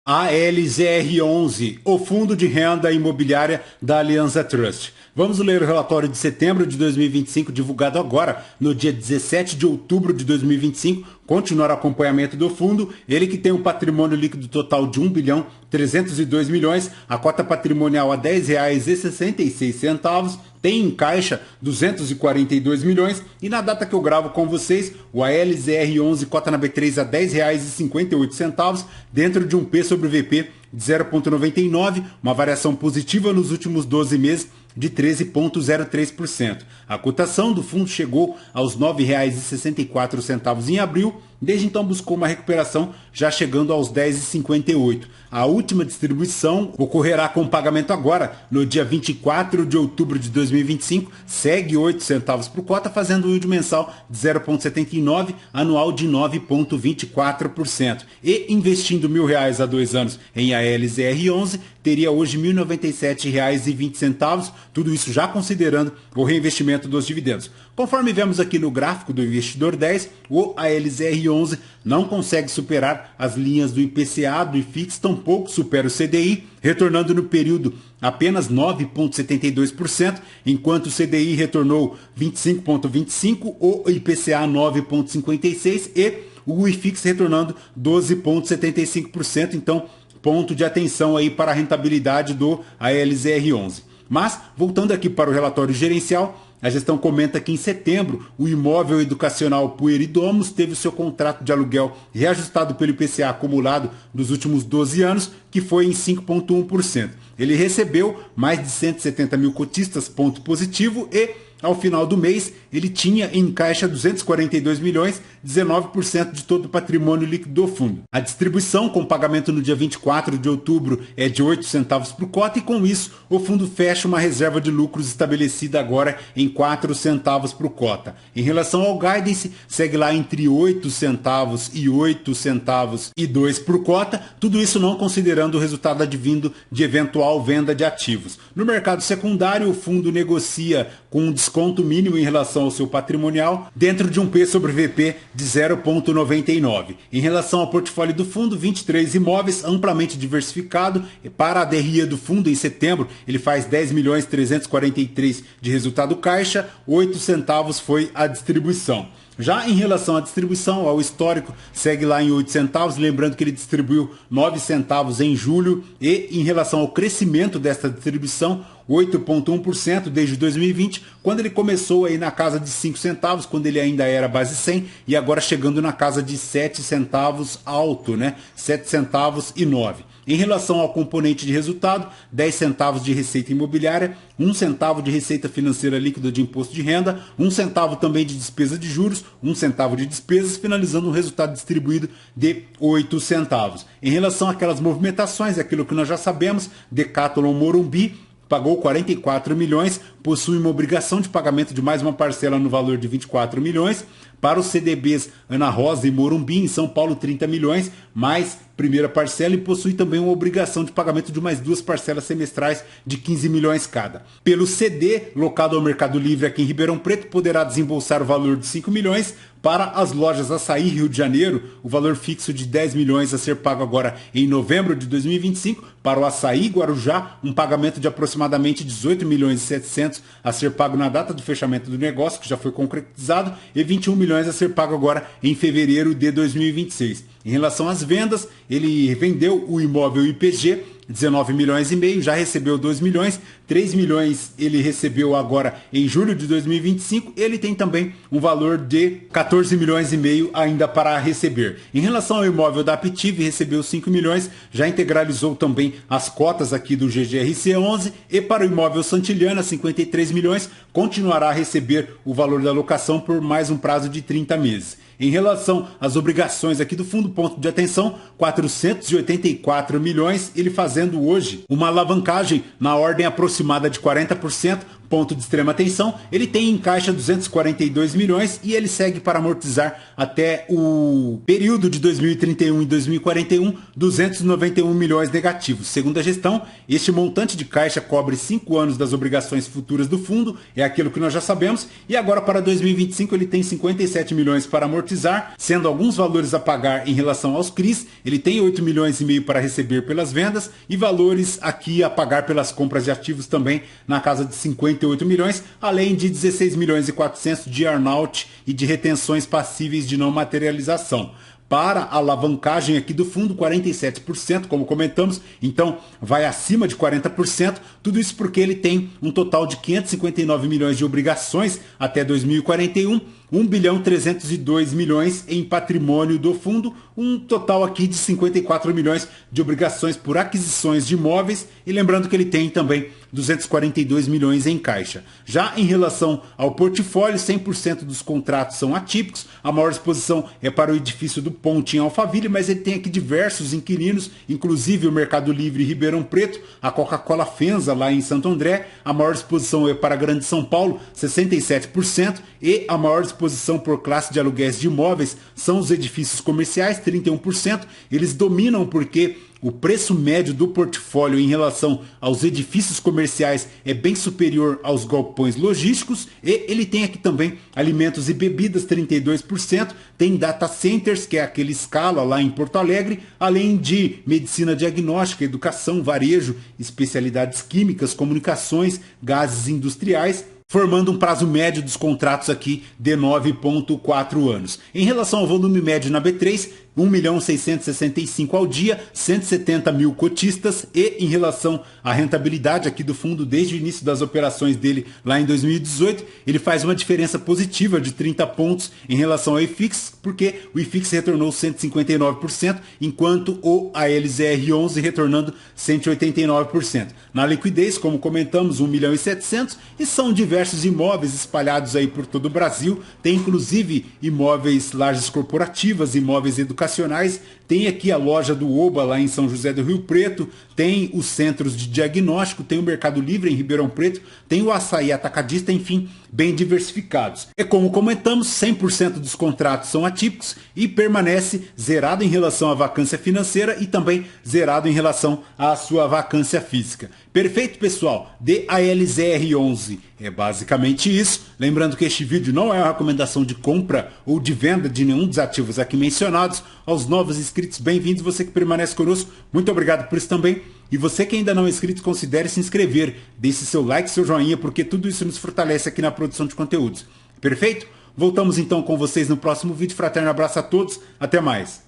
ALZR11, o Fundo de Renda Imobiliária da Aliança Trust. Vamos ler o relatório de setembro de 2025, divulgado agora, no dia 17 de outubro de 2025. Continuar o acompanhamento do fundo, ele que tem um patrimônio líquido total de 1.302 milhões, a cota patrimonial a R$ 10,66, tem em caixa 242 milhões e na data que eu gravo com vocês, o ALZR11 cota na B3 a R$ 10,58, dentro de um P sobre VP de 0,99, uma variação positiva nos últimos 12 meses de 13,03%. A cotação do fundo chegou aos R$ 9,64 em abril, desde então buscou uma recuperação, já chegando aos R$ 10,58. A última distribuição ocorrerá com pagamento agora, no dia 24 de outubro de 2025, segue 8 centavos por cota, fazendo um yield mensal de 0,79, anual de 9,24%. E investindo R$ 1.000 a 2 anos em ALZR11, teria hoje R$ 1.097,20, tudo isso já considerando o reinvestimento dos dividendos. Conforme vemos aqui no gráfico do Investidor 10, o ALZR11 não consegue superar as linhas do IPCA, do IFIX, tampouco supera o CDI, retornando no período apenas 9,72%, enquanto o CDI retornou 25,25%, o IPCA 9,56% e o IFIX retornando 12,75%, então ponto de atenção aí para a rentabilidade do ALZR11. Mas, voltando aqui para o relatório gerencial, a gestão comenta que em setembro o imóvel educacional Pueridomus teve o seu contrato de aluguel reajustado pelo IPCA acumulado dos últimos 12 anos, que foi em 5,1%. Ele recebeu mais de 170 mil cotistas, ponto positivo, e ao final do mês ele tinha em caixa 242 milhões, 19% de todo o patrimônio líquido do fundo. A distribuição com pagamento no dia 24 de outubro é de 8 centavos por cota e com isso o fundo fecha uma reserva de lucros estabelecida agora em 4 centavos por cota. Em relação ao guidance, segue lá entre 8 centavos e 8 centavos e 2 por cota, tudo isso não considerando o resultado advindo de eventual venda de ativos. No mercado secundário, o fundo negocia com um desconto mínimo em relação ao seu patrimonial, dentro de um P sobre VP de 0,99. Em relação ao portfólio do fundo, 23 imóveis, amplamente diversificado. Para a DRE do fundo, em setembro, ele faz 10.343 de resultado caixa, 8 centavos foi a distribuição. Já em relação à distribuição, ao histórico, segue lá em 8 centavos, lembrando que ele distribuiu 9 centavos em julho, e em relação ao crescimento desta distribuição, 8,1% desde 2020, quando ele começou aí na casa de 5 centavos, quando ele ainda era base 100, e agora chegando na casa de 7 centavos alto, né? 7 centavos e 9. Em relação ao componente de resultado, 10 centavos de receita imobiliária, 1 centavo de receita financeira líquida de imposto de renda, 1 centavo também de despesa de juros, 1 centavo de despesas, finalizando um resultado distribuído de 8 centavos. Em relação àquelas movimentações, aquilo que nós já sabemos, Decathlon Morumbi pagou 44 milhões, possui uma obrigação de pagamento de mais uma parcela no valor de 24 milhões. Para os CDBs Ana Rosa e Morumbi, em São Paulo, 30 milhões, mais primeira parcela, e possui também uma obrigação de pagamento de mais 2 parcelas semestrais de 15 milhões cada. Pelo CD, locado ao Mercado Livre aqui em Ribeirão Preto, poderá desembolsar o valor de 5 milhões. Para as lojas Açaí Rio de Janeiro, o valor fixo de 10 milhões a ser pago agora em novembro de 2025. Para o Açaí Guarujá, um pagamento de aproximadamente 18 milhões e 700 a ser pago na data do fechamento do negócio, que já foi concretizado, e 21 milhões a ser pago agora em fevereiro de 2026. Em relação às vendas, ele vendeu o imóvel IPG, 19 milhões e meio, já recebeu 2 milhões, 3 milhões ele recebeu agora em julho de 2025, ele tem também um valor de 14 milhões e meio ainda para receber. Em relação ao imóvel da Aptiv, recebeu 5 milhões, já integralizou também as cotas aqui do GGRC11, e para o imóvel Santiliana, 53 milhões, continuará a receber o valor da locação por mais um prazo de 30 meses. Em relação às obrigações aqui do fundo, ponto de atenção, 484 milhões, ele fazendo hoje uma alavancagem na ordem aproximada de 40%, ponto de extrema atenção, ele tem em caixa 242 milhões e ele segue para amortizar até o período de 2031 e 2041, 291 milhões negativos. Segundo a gestão, este montante de caixa cobre 5 anos das obrigações futuras do fundo, é aquilo que nós já sabemos, e agora para 2025 ele tem 57 milhões para amortizar, sendo alguns valores a pagar em relação aos CRIs, ele tem 8 milhões e meio para receber pelas vendas e valores aqui a pagar pelas compras de ativos também na casa de 58 milhões, além de 16 milhões e 400 de earnout e de retenções passíveis de não materialização. Para a alavancagem aqui do fundo, 47%, como comentamos, então vai acima de 40%, tudo isso porque ele tem um total de 559 milhões de obrigações até 2041, 1 bilhão 302 milhões em patrimônio do fundo, um total aqui de 54 milhões de obrigações por aquisições de imóveis, e lembrando que ele tem também 242 milhões em caixa. Já em relação ao portfólio, 100% dos contratos são atípicos, a maior exposição é para o edifício do Ponte em Alphaville, mas ele tem aqui diversos inquilinos, inclusive o Mercado Livre Ribeirão Preto, a Coca-Cola Fenza lá em Santo André, a maior exposição é para a Grande São Paulo, 67%, e a maior exposição por classe de aluguéis de imóveis são os edifícios comerciais, 31%, eles dominam porque o preço médio do portfólio em relação aos edifícios comerciais é bem superior aos galpões logísticos, e ele tem aqui também alimentos e bebidas, 32%, tem data centers, que é aquele escala lá em Porto Alegre, além de medicina diagnóstica, educação, varejo, especialidades químicas, comunicações, gases industriais, formando um prazo médio dos contratos aqui de 9,4 anos. Em relação ao volume médio na B3, 1.665 ao dia, 170 mil cotistas, e em relação à rentabilidade aqui do fundo desde o início das operações dele lá em 2018, ele faz uma diferença positiva de 30 pontos em relação ao IFIX, porque o IFIX retornou 159%, enquanto o ALZR11 retornando 189%. Na liquidez, como comentamos, 1.700.000, e são diversos imóveis espalhados aí por todo o Brasil, tem inclusive imóveis, lajes corporativas, imóveis educacionais, tem aqui a loja do Oba lá em São José do Rio Preto, tem os centros de diagnóstico, tem o Mercado Livre em Ribeirão Preto, tem o Açaí Atacadista, enfim, bem diversificados. E como comentamos, 100% dos contratos são atípicos e permanece zerado em relação à vacância financeira e também zerado em relação à sua vacância física. Perfeito, pessoal? DALZR11 é basicamente isso. Lembrando que este vídeo não é uma recomendação de compra ou de venda de nenhum dos ativos aqui mencionados. Aos novos inscritos, bem-vindos. Você que permanece conosco, muito obrigado por isso também. E você que ainda não é inscrito, considere se inscrever. Deixe seu like, seu joinha, porque tudo isso nos fortalece aqui na produção de conteúdos. Perfeito? Voltamos então com vocês no próximo vídeo. Fraterno abraço a todos. Até mais.